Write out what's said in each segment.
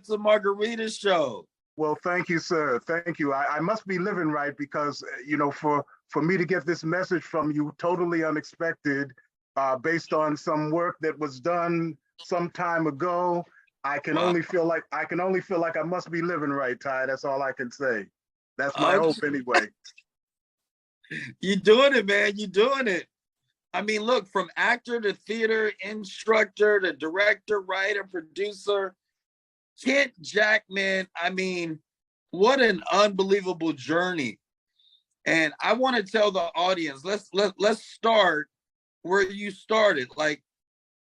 to Margarita Show. Well, thank you, sir. Thank you. I must be living right because, for me to get this message from you, totally unexpected, based on some work that was done some time ago, I can Wow. only feel like I must be living right, Ty. That's all I can say. That's my Okay. hope anyway. You're doing it, man. You're doing it. I mean, look, from actor to theater instructor to director, writer, producer, Kent Jackman, I mean, what an unbelievable journey. And I want to tell the audience, let's start where you started. Like,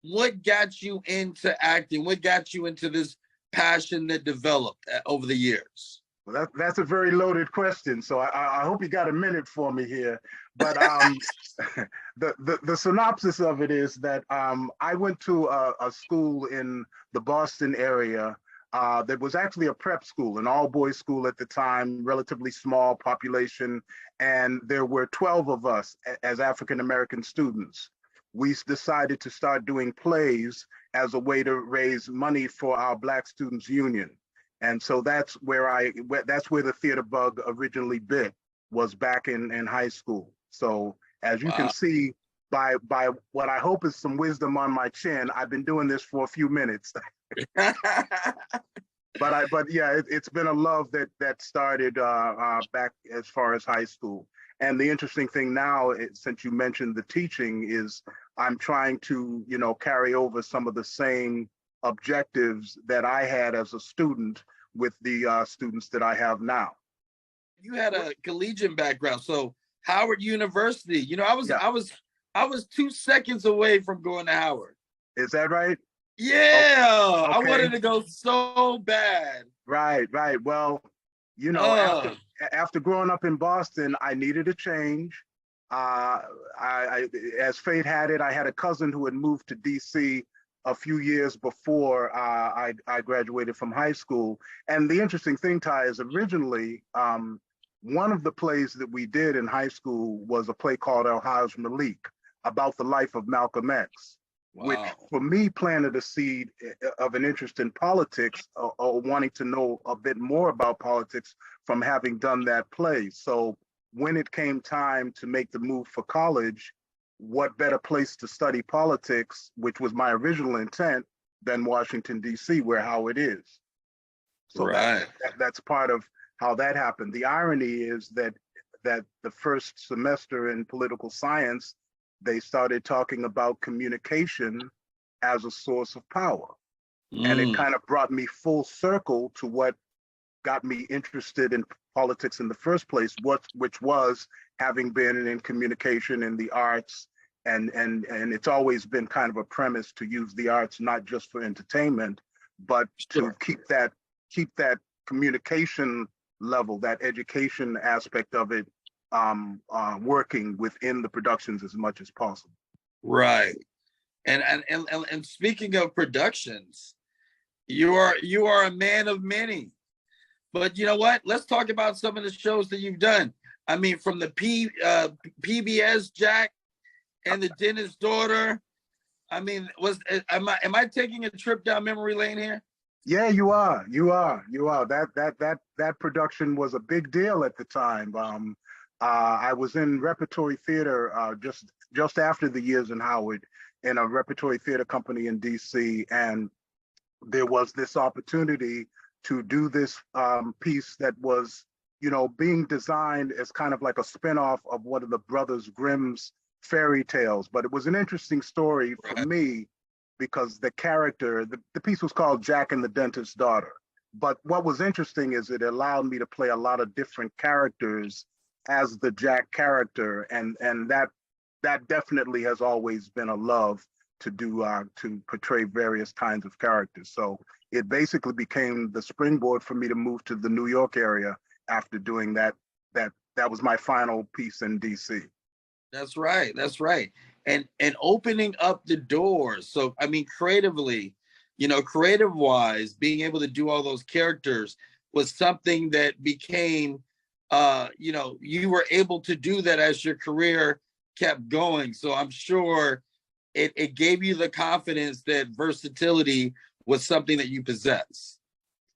what got you into acting? What got you into this passion that developed over the years? Well, that's a very loaded question. So I hope you got a minute for me here. But the synopsis of it is that I went to a school in the Boston area that was actually a prep school, an all-boys school at the time, relatively small population, and there were 12 of us as African-American students. We decided to start doing plays as a way to raise money for our Black Students Union. And so that's where the theater bug originally bit, was back in high school. So as you can see by what I hope is some wisdom on my chin, I've been doing this for a few minutes. But yeah, it's been a love that started back as far as high school. And the interesting thing now, since you mentioned the teaching, is I'm trying to carry over some of the same objectives that I had as a student with the students that I have now. You had a collegiate background, so Howard University. I was 2 seconds away from going to Howard. Is that right? Yeah, okay. I wanted to go so bad. Right. Well, after growing up in Boston, I needed a change. As fate had it, I had a cousin who had moved to DC a few years before I graduated from high school. And the interesting thing, Ty, is originally one of the plays that we did in high school was a play called El Hajj Malik, about the life of Malcolm X. Wow. Which for me planted a seed of an interest in politics, or wanting to know a bit more about politics from having done that play. So when it came time to make the move for college, what better place to study politics, which was my original intent, than Washington, D.C., where Howard is. So right. that's part of how that happened. The irony is that the first semester in political science, they started talking about communication as a source of power. And it kind of brought me full circle to what got me interested in politics in the first place, which was having been in communication in the arts. And it's always been kind of a premise to use the arts, not just for entertainment, but to keep that communication level, that education aspect of it, working within the productions as much as possible. Right. And speaking of productions, you are a man of many. But you know what? Let's talk about some of the shows that you've done. I mean, from the PBS Jack and the Dentist's Daughter. I mean, am I taking a trip down memory lane here? Yeah, you are. That production was a big deal at the time. I was in repertory theater just after the years in Howard, in a repertory theater company in DC, and there was this opportunity to do this piece that was, being designed as kind of like a spinoff of one of the Brothers Grimm's fairy tales. But it was an interesting story for me because the character, the piece was called Jack and the Dentist's Daughter. But what was interesting is it allowed me to play a lot of different characters as the Jack character, and that definitely has always been a love to do, to portray various kinds of characters. So it basically became the springboard for me to move to the New York area after doing that. That was my final piece in DC. That's right. And opening up the doors. So I mean, creatively, creative wise, being able to do all those characters was something that became, you were able to do that as your career kept going. So I'm sure it gave you the confidence that versatility was something that you possess.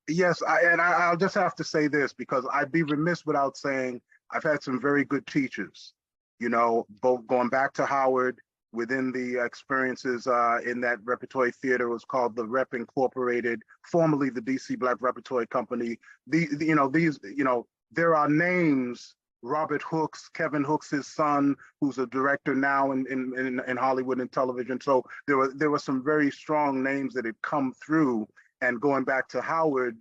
Yes, I'll just have to say this because I'd be remiss without saying I've had some very good teachers, both going back to Howard within the experiences in that repertory theater was called the Rep Incorporated, formerly the DC Black Repertory Company. There are names, Robert Hooks, Kevin Hooks, his son, who's a director now in Hollywood and television. So there were some very strong names that had come through. And going back to Howard,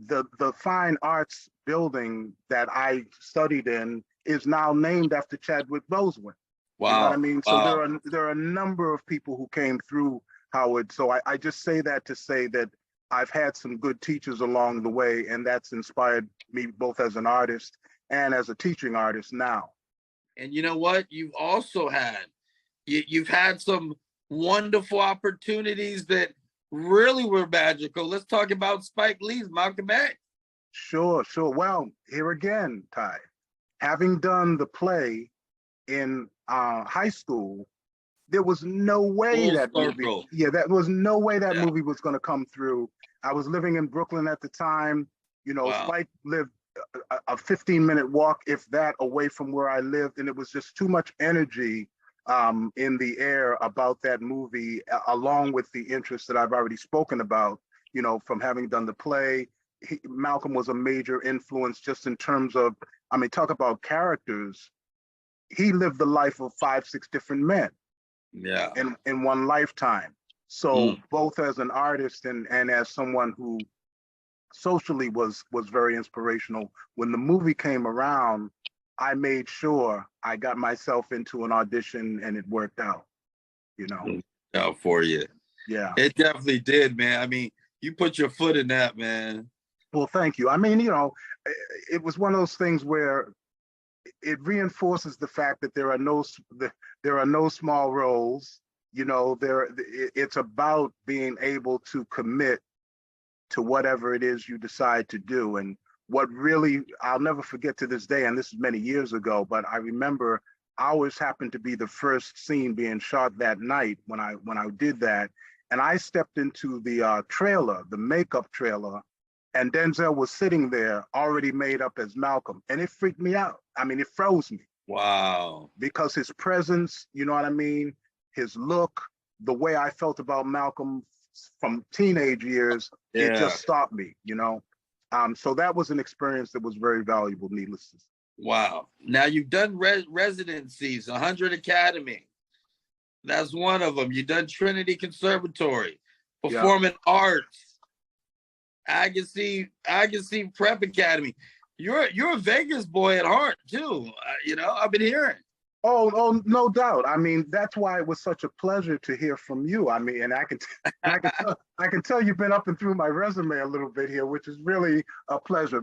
the fine arts building that I studied in is now named after Chadwick Boseman. You know what I Wow. mean? So Wow. there are a number of people who came through Howard. So I just say that to say that I've had some good teachers along the way, and that's inspired me both as an artist and as a teaching artist now. And you know what? You've had some wonderful opportunities that really were magical. Let's talk about Spike Lee's Malcolm X. Sure. Well, here again, Ty, having done the play in high school, there was no way Full that movie, circle. that was no way that Yeah. movie was going to come through. I was living in Brooklyn at the time. Wow. Spike lived a 15-minute walk, if that, away from where I lived. And it was just too much energy in the air about that movie, along with the interest that I've already spoken about, from having done the play. Malcolm was a major influence just in terms of, I mean, talk about characters. He lived the life of 5, 6 different men Yeah. in one lifetime. So both as an artist and as someone who socially was very inspirational. When the movie came around, I made sure I got myself into an audition and it worked out, Out for you. Yeah. It definitely did, man. I mean, you put your foot in that, man. Well, thank you. I mean, it was one of those things where it reinforces the fact that there are no small roles. It's about being able to commit to whatever it is you decide to do. And what really, I'll never forget to this day, and this is many years ago, but I remember ours happened to be the first scene being shot that night when I did that. And I stepped into the trailer, the makeup trailer, and Denzel was sitting there already made up as Malcolm. And it freaked me out. I mean, it froze me. Wow. Because his presence, you know what I mean? His look, the way I felt about Malcolm from teenage years, It just stopped me, So that was an experience that was very valuable, needless to say. Wow. Now you've done residencies, 100 Academy. That's one of them. You've done Trinity Conservatory, Performing Arts, Agassiz Prep Academy. You're a Vegas boy at heart too. I've been hearing. Oh, no doubt. I mean, that's why it was such a pleasure to hear from you. I mean, and I can tell you've been up and through my resume a little bit here, which is really a pleasure.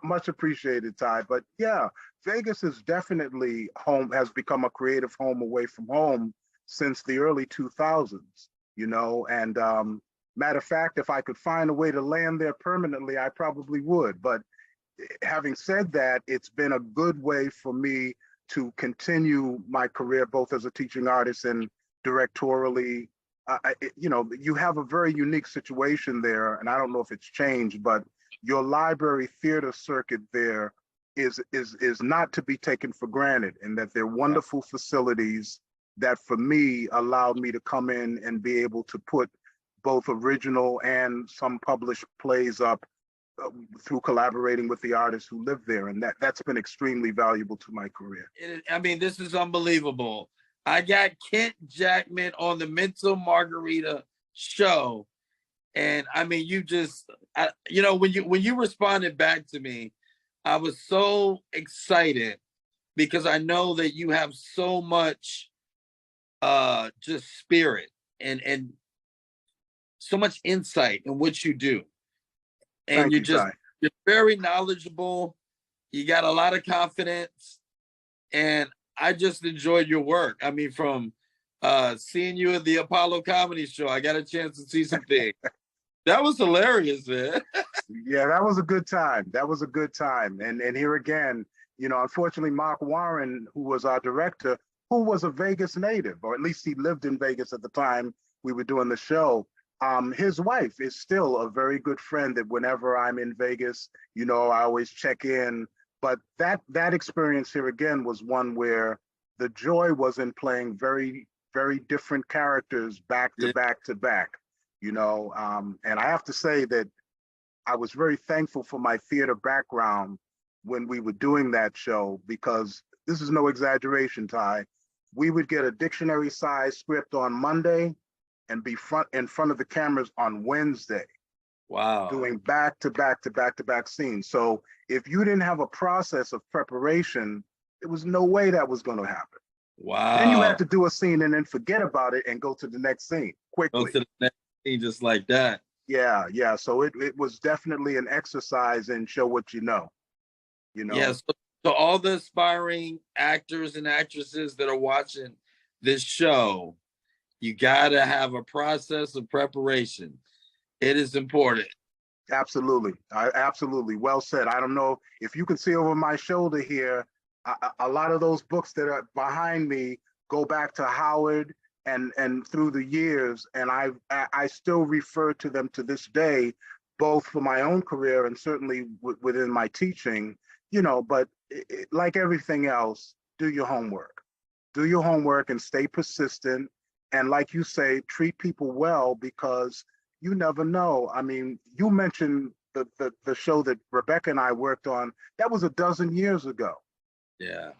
Much appreciated, Ty. But yeah, Vegas is definitely has become a creative home away from home since the early 2000s, and matter of fact, if I could find a way to land there permanently, I probably would. But having said that, it's been a good way for me to continue my career, both as a teaching artist and directorially. You have a very unique situation there, and I don't know if it's changed, but your library theater circuit there is not to be taken for granted, and that they're wonderful facilities that, for me, allowed me to come in and be able to put both original and some published plays up through collaborating with the artists who live there. And that's been extremely valuable to my career. I mean, this is unbelievable. I got Kent Jackman on the Mental Margarita Show. And I mean, when you responded back to me, I was so excited because I know that you have so much just spirit and so much insight in what you do. And you're very knowledgeable. You got a lot of confidence, and I just enjoyed your work. I mean, from seeing you at the Apollo Comedy Show, I got a chance to see some things. That was hilarious, man. Yeah, that was a good time. And here again, unfortunately, Mark Warren, who was our director, who was a Vegas native, or at least he lived in Vegas at the time we were doing the show, His wife is still a very good friend that whenever I'm in Vegas, I always check in. But that experience here again was one where the joy was in playing very, very different characters back to Yeah. back to back, and I have to say that I was very thankful for my theater background when we were doing that show, because this is no exaggeration, Ty. We would get a dictionary size script on Monday and be in front of the cameras on Wednesday, Wow. doing back to back to back to back scenes. So if you didn't have a process of preparation, there was no way that was going to happen. Then you had Wow. to do a scene and then forget about it and go to the next scene Go quickly. to the next thing just like that. Yeah, yeah. So it was definitely an exercise in show what you know. Yes. So all the aspiring actors and actresses that are watching this show, you got to have a process of preparation. It is important. Absolutely. Absolutely. Well said. I don't know if you can see over my shoulder here, a lot of those books that are behind me go back to Howard and through the years, and I still refer to them to this day, both for my own career and certainly within my teaching, but like everything else, do your homework. Do your homework and stay persistent. And like you say, treat people well, because you never know. I mean, you mentioned the show that Rebecca and I worked on. That was a dozen years ago. Yeah.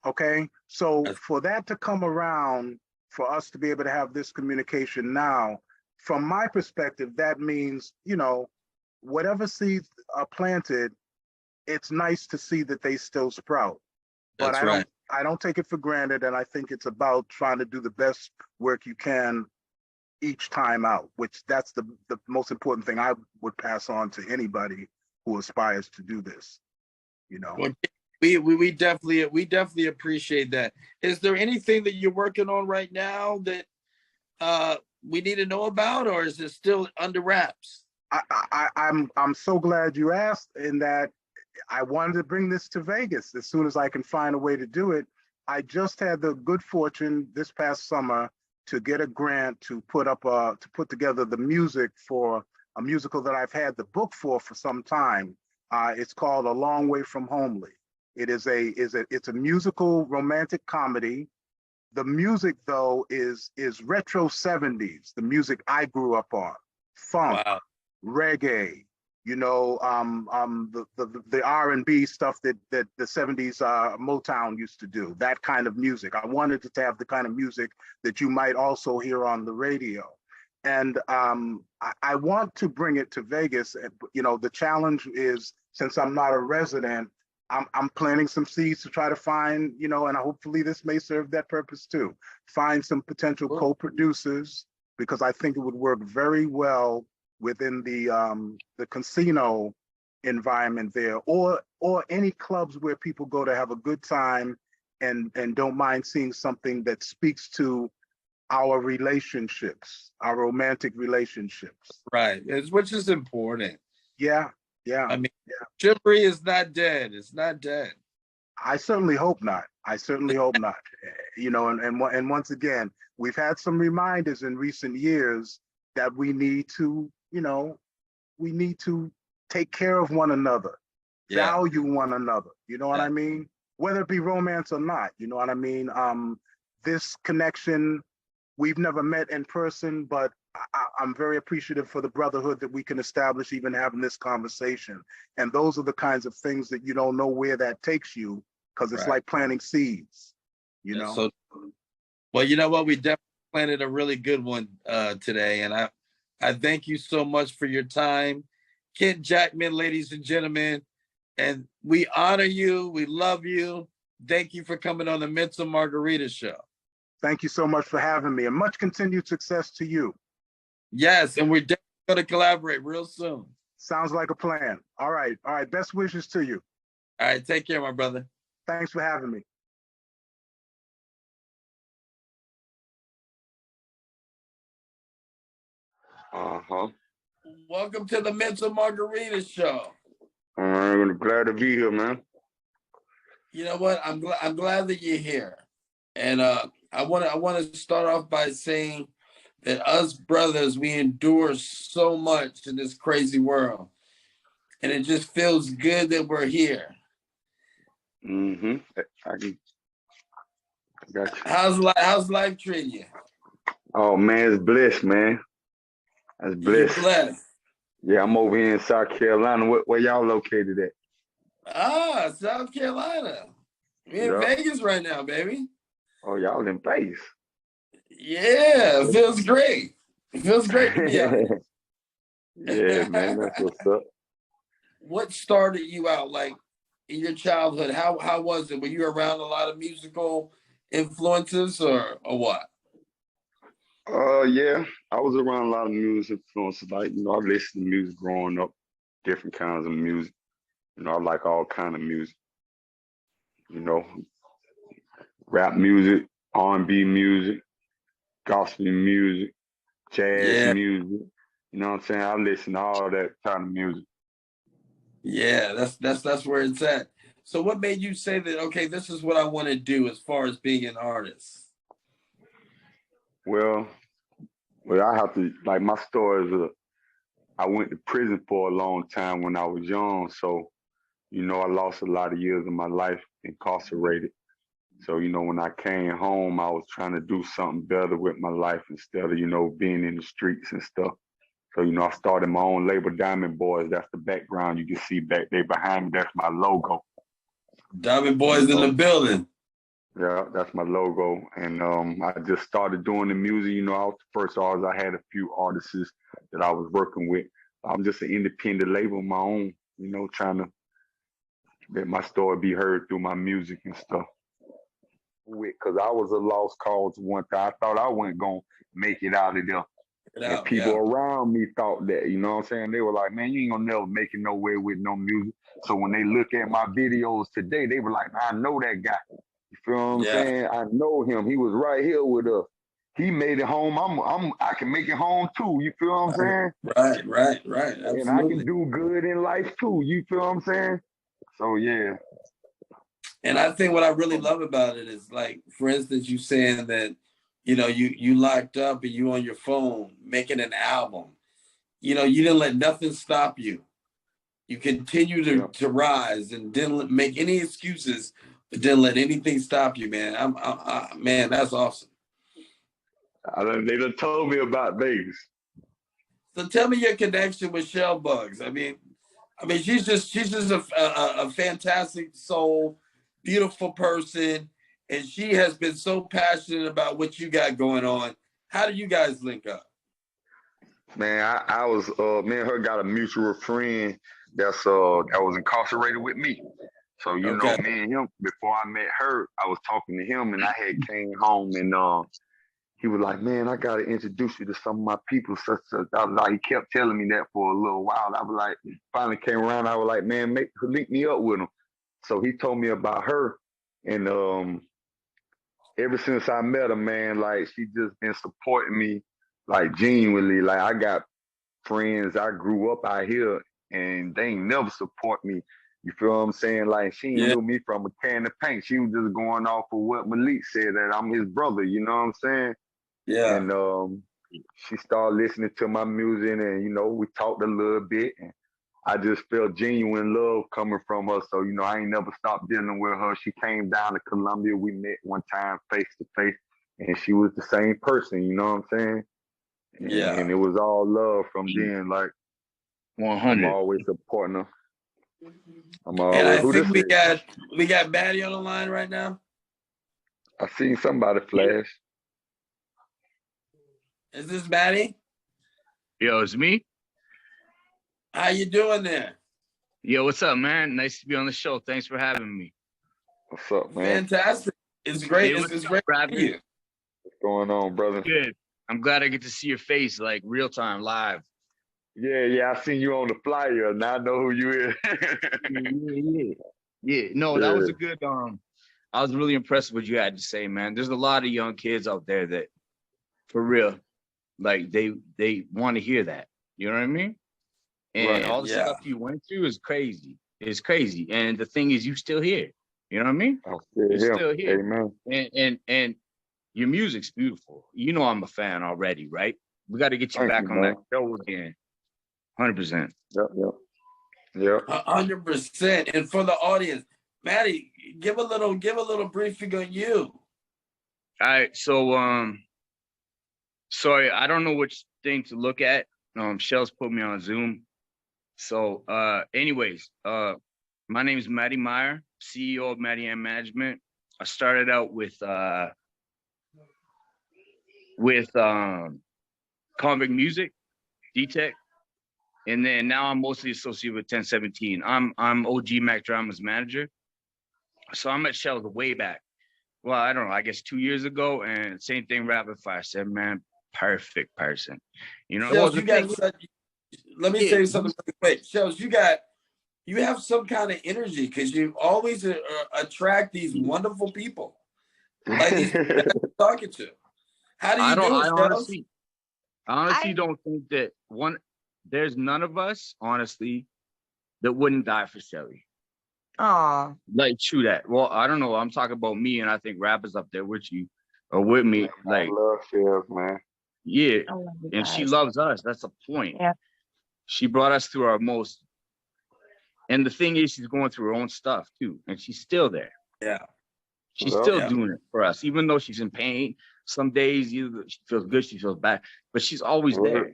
Okay. So That's, for that to come around, for us to be able to have this communication now, from my perspective, that means, whatever seeds are planted, it's nice to see that they still sprout. But that's right. I don't take it for granted. And I think it's about trying to do the best work you can each time out, which that's the most important thing I would pass on to anybody who aspires to do this, Well, we definitely appreciate that. Is there anything that you're working on right now that we need to know about, or is it still under wraps? I'm so glad you asked, in that I wanted to bring this to Vegas as soon as I can find a way to do it. I just had the good fortune this past summer to get a grant to put together the music for a musical that I've had the book for some time. It's called A Long Way from Homely. It's a musical romantic comedy. The music though is retro 70s, the music I grew up on, funk, Wow. reggae, the R&B stuff that the 70s Motown used to do, that kind of music. I wanted it to have the kind of music that you might also hear on the radio. And I want to bring it to Vegas. The challenge is, since I'm not a resident, I'm planting some seeds to try to find, and hopefully this may serve that purpose too. Find some potential co-producers, because I think it would work very well within the casino environment there, or any clubs where people go to have a good time and don't mind seeing something that speaks to our relationships, our romantic relationships. Right. Which is important. Yeah, yeah. I mean, chivalry is not dead. It's not dead. I certainly hope not. I certainly hope not. And once again, we've had some reminders in recent years that we need to, take care of one another, value one another. You know what I mean? Whether it be romance or not, you know what I mean? This connection, we've never met in person, but I'm very appreciative for the brotherhood that we can establish even having this conversation. And those are the kinds of things that you don't know where that takes you, because it's like planting seeds, So, well, you know what? We definitely planted a really good one today. And I thank you so much for your time. Kent Jackman, ladies and gentlemen. And we honor you. We love you. Thank you for coming on the Mental Margarita Show. Thank you so much for having me, and much continued success to you. Yes, and we're definitely going to collaborate real soon. Sounds like a plan. All right. All right. Best wishes to you. All right. Take care, my brother. Thanks for having me. Welcome to the Mental Margarita Show. I'm glad to be here, man. You know what? I'm glad that you're here. And I want to start off by saying that us brothers, we endure so much in this crazy world. And it just feels good that we're here. Mm-hmm. I got you. How's life treating you? Oh man, it's bliss, man. That's You bliss. blessed. Yeah, I'm over here in South Carolina. Where y'all located at? Ah, South Carolina. We in Yeah. Vegas right now, baby. Oh, y'all in Vegas. Yeah, it feels great. It feels great to be out here. Yeah, man, that's what's up. What started you out like in your childhood? How was it? Were you around a lot of musical influences or what? Yeah, I was around a lot of music influences. Like, I listened to music growing up, different kinds of music. I like all kind of music. You know, rap music, R&B music, gospel music, jazz Yeah, music. You know what I'm saying? I listen to all that kind of music. yeah, that's where it's at. So what made you say that, okay, this is what I want to do as far as being an artist? Well, I have to, like, my story is I went to prison for a long time when I was young. So, I lost a lot of years of my life incarcerated. So, when I came home, I was trying to do something better with my life instead of, being in the streets and stuff. So, I started my own label, Diamond Boys. That's the background you can see back there behind me. That's my logo. Diamond Boys in the building. Yeah, that's my logo. And I just started doing the music. I was the first artist. I had a few artists that I was working with. I'm just an independent label of my own, trying to let my story be heard through my music and stuff. Because I was a lost cause one time. I thought I wasn't going to make it out of there. And people around me thought that, you know what I'm saying? They were like, man, you ain't gonna never make it nowhere with no music. So when they look at my videos today, they were like, I know that guy. You feel what I'm saying? I know him. He was right here with us. He made it home. I can make it home too. You feel what I'm saying? Right. Absolutely. And I can do good in life too. You feel what I'm saying? So yeah. And I think what I really love about it is, like, for instance, you saying that, you locked up and you on your phone making an album. You didn't let nothing stop you. You continue to rise and didn't make any excuses, but didn't let anything stop you, man. Man, that's awesome. They done told me about Vegas. So tell me your connection with Shell Bugs. I mean, she's just a fantastic soul, beautiful person, and she has been so passionate about what you got going on. How do you guys link up? Man, I was me and her got a mutual friend that was incarcerated with me. So me and him, before I met her, I was talking to him and I had came home and he was like, man, I gotta introduce you to some of my people. So I was like, he kept telling me that for a little while. I was like, finally came around, I was like, man, link me up with him. So he told me about her. And ever since I met her, man, like she just been supporting me like genuinely. Like I got friends I grew up out here and they ain't never support me. You feel what I'm saying? Like she ain't knew me from a can of paint. She was just going off of what Malik said that I'm his brother. You know what I'm saying? Yeah. And she started listening to my music and we talked a little bit and I just felt genuine love coming from her. So, I ain't never stopped dealing with her. She came down to Columbia. We met one time face to face and she was the same person, you know what I'm saying? And it was all love from then, like 100. I'm always supporting her. And I think we got Batty on the line right now. I seen somebody flash. Is this Batty? Yo, it's me. How you doing there? Yo, what's up, man? Nice to be on the show. Thanks for having me. What's up, man? Fantastic. It's great. Hey, it's great to see you. What's going on, brother? Good. I'm glad I get to see your face, like real time, live. Yeah. I seen you on the flyer. Now I know who you is. Yeah. No, that was a good. I was really impressed with what you had to say, man. There's a lot of young kids out there that, for real, like they want to hear that. You know what I mean? And all the stuff you went through is crazy. It's crazy. And the thing is, you still here. You know what I mean? I'm still here. Still here. Amen. And your music's beautiful. You know I'm a fan already, right? We got to get you Thank back you, on that bro. show again. 100%. Yep, yep, yep. 100%. And for the audience, Maddie, give a little briefing on you. All right, so sorry, I don't know which thing to look at. Shell's put me on Zoom. So anyways, my name is Matty Meyer, CEO of Matty and Management. I started out with Convict Music, D-Tech, and then now I'm mostly associated with 1017. I'm OG Mac Drama's manager. So I met Shell way back. Well, I don't know, I guess 2 years ago, and same thing, rapid fire. Said, man, perfect person. You know, Shells, let me tell you something really quick. Shells, you have some kind of energy because you always attract these wonderful people. Like these people that I'm talking to. How do you do it, Shells? I honestly don't think that there's none of us, honestly, that wouldn't die for Shelly. Aw. Like, true that. Well, I don't know. I'm talking about me, and I think Rap is up there with you or with me. Like, I love Shells, man. Yeah, I love you and she guys. loves us. That's the point. Yeah. She brought us through our most, and the thing is, she's going through her own stuff too, and she's still there. Yeah. She's Well, still yeah. doing it for us, even though she's in pain. Some days either she feels good, she feels bad, but she's always there.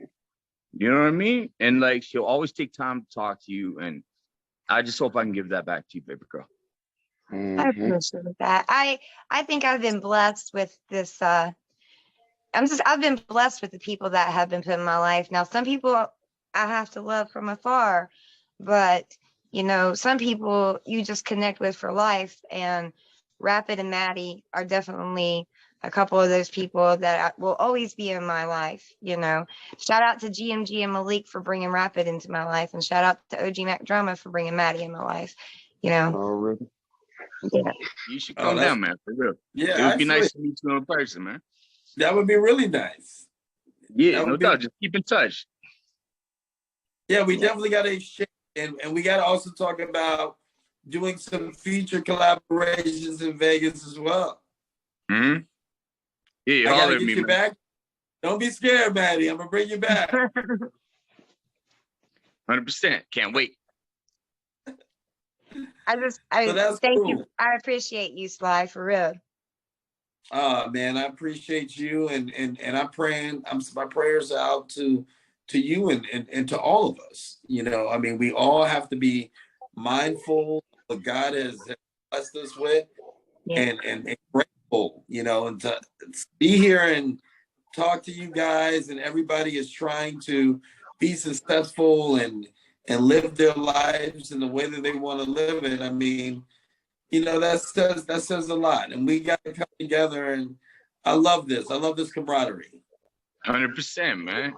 You know what I mean? And like, she'll always take time to talk to you, and I just hope I can give that back to you, baby girl. I appreciate that. I think I've been blessed with this. I've been blessed with the people that have been put in my life. Now, some people I have to love from afar, but you know, some people you just connect with for life. And Rapid and Maddie are definitely a couple of those people that will always be in my life. You know, shout out to GMG and Malik for bringing Rapid into my life, and shout out to OG Mac Drama for bringing Maddie in my life. You know. Already. Yeah. You should come down, man, for real. Yeah, It would be nice to meet you in person, man. That would be really nice. Yeah, no doubt. Just keep in touch. Yeah, we definitely got to exchange, and we got to also talk about doing some feature collaborations in Vegas as well. Mm-hmm. Yeah, I got to get you back. Don't be scared, Maddie. I'm gonna bring you back. 100%. Can't wait. That's thank cool. you. I appreciate you, Sly, for real. Man, I appreciate you, and I'm praying. My prayers out to you and to all of us. You know, I mean, we all have to be mindful of what God has blessed us with, and grateful. You know, and to be here and talk to you guys, and everybody is trying to be successful and live their lives in the way that they want to live it. I mean, you know, that says a lot, and we got to come together. And I love this. I love this camaraderie. 100%, man.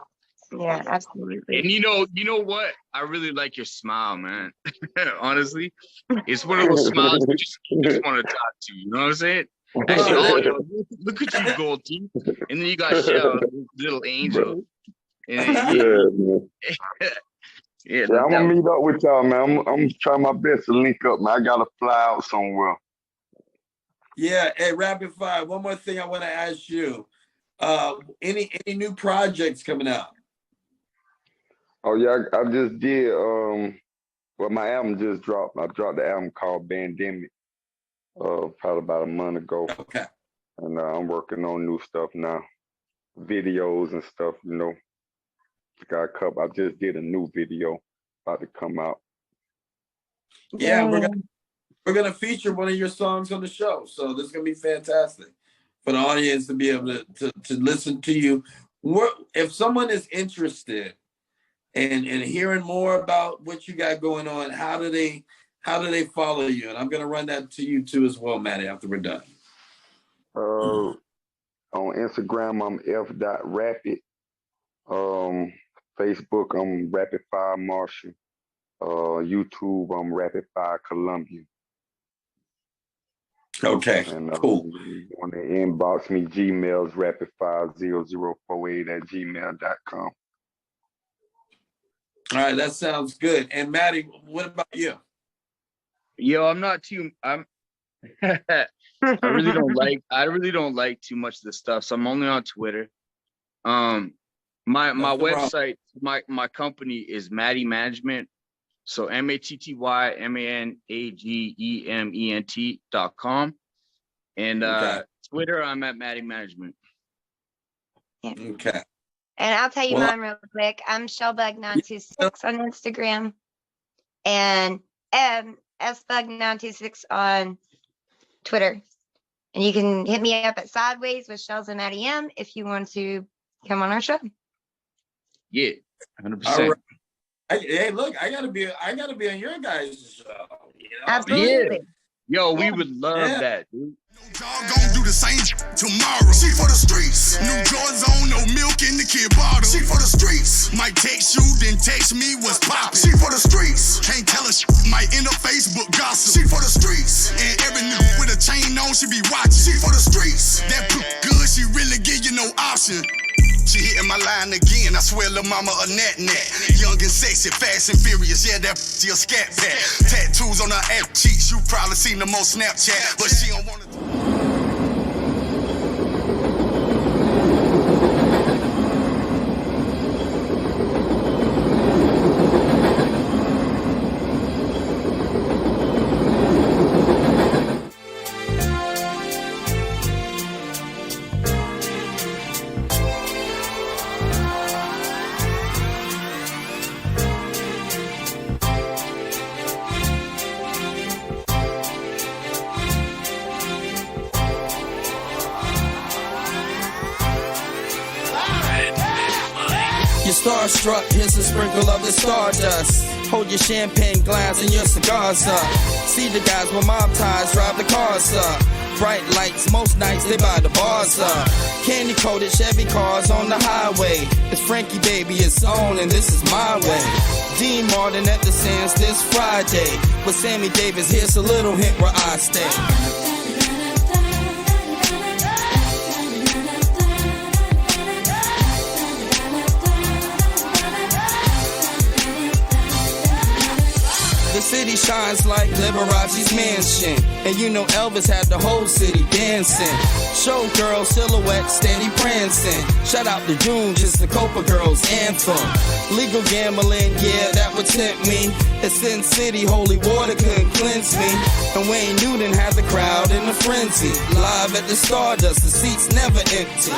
Yeah, absolutely. And you know what? I really like your smile, man. Honestly, it's one of those smiles you just want to talk to. You know what I'm saying? Actually, look at you, gold teeth, and then you got Shell, little angel. And, yeah, I'm gonna meet up with y'all, man. I'm trying my best to link up, man. I gotta fly out somewhere. Yeah. Hey, rapid fire. One more thing I want to ask you. Any new projects coming out? Oh yeah, I just did. Well, my album just dropped. I dropped the album called Pandemic. Probably about a month ago. Okay. And I'm working on new stuff now, videos and stuff. You know, got a couple. I just did a new video about to come out. Yeah, we're gonna feature one of your songs on the show, so this is gonna be fantastic for the audience to be able to listen to you. If someone is interested in hearing more about what you got going on, how do they follow you? And I'm gonna run that to you too as well, Maddie, after we're done. On Instagram, I'm f.rapid. Facebook, I'm Rapid Fire Marshall. YouTube, I'm Rapid Fire Columbia. Okay, and, cool. You want to inbox me, Gmail's rapidfire0048@gmail.com. All right, that sounds good. And Maddie, what about you? Yo, I'm not too. I'm I really don't like too much of this stuff. So I'm only on Twitter. My website, my company is Matty Management. So MattyManagement.com. And Twitter, I'm at Matty Management. Yeah. Okay. And I'll tell you mine real quick. I'm Shellbug926 on Instagram and SBug926 on Twitter. And you can hit me up at Sideways with Shells and Matty M if you want to come on our show. Yeah, 100%. All right. Hey, look, I gotta be on your guys' show. You know? Absolutely. Yeah. Yo, we would love that, dude. Y'all gon' do the same tomorrow. She for the streets. New Jordans on, no milk in the kid bottle. She for the streets. Might text you, then text me what's poppin'. She for the streets. Can't tell us might end up Facebook gossip. She for the streets. And every nigga with a chain on, she be watching. She for the streets. That good, she really give you no option. She hitting my line again, I swear lil' mama a net. Young and sexy, fast and furious, yeah, that she a scat pack. Tattoos on her ass cheeks, you probably seen them on Snapchat, but she don't wanna. You're starstruck, here's a sprinkle of the stardust. Hold your champagne glass and your cigars up. See the guys with mob ties drive the cars up. Bright lights, most nights they buy the bars up. Candy coated Chevy cars on the highway. It's Frankie baby, it's on and this is my way. Dean Martin at the Sands this Friday. With Sammy Davis, here's a little hint where I stay. The city shines like Liberace's mansion. And you know Elvis had the whole city dancing. Showgirl silhouette steady prancing. Shout out to June, just the Copa Girls anthem. Legal gambling, yeah, that would tempt me. It's Sin City, holy water couldn't cleanse me. And Wayne Newton had the crowd in a frenzy. Live at the Stardust, the seats never empty.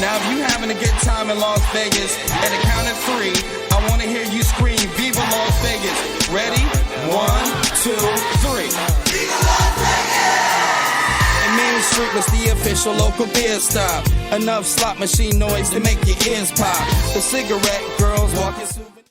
Now if you having a good time in Las Vegas, at the count of 3, I want to hear you scream, Viva Las Vegas. Ready? 1, 2, 3. Viva Las Vegas! And Main Street was the official local beer stop. Enough slot machine noise to make your ears pop. The cigarette girls walking super